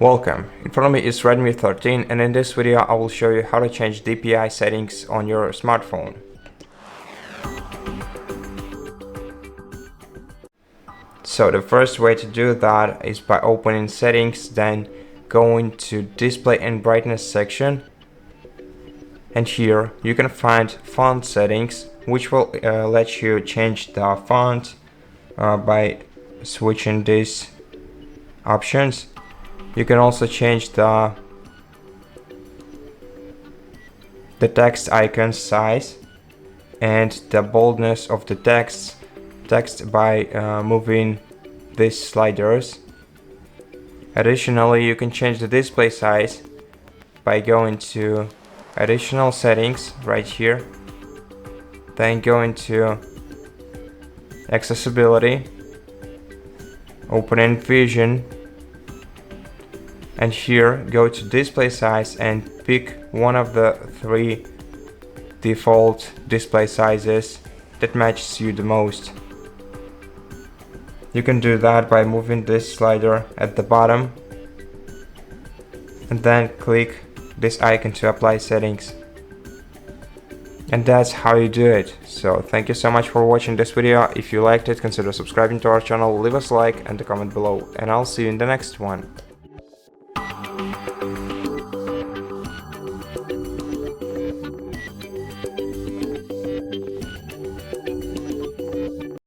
Welcome, in front of me is Redmi 13 and in this video I will show you how to change DPI settings on your smartphone. So the first way to do that is by opening settings, then going to display and brightness section, and here you can find font settings, which will let you change the font by switching these options. You can also change the text icon size and the boldness of the text by moving these sliders. Additionally, you can change the display size by going to additional settings right here, then going to accessibility, open vision, and here go to display size and pick one of the three default display sizes that matches you the most. You can do that by moving this slider at the bottom and then click this icon to apply settings. And that's how you do it. So thank you so much for watching this video. If you liked it, consider subscribing to our channel, leave us a like and a comment below, and I'll see you in the next one.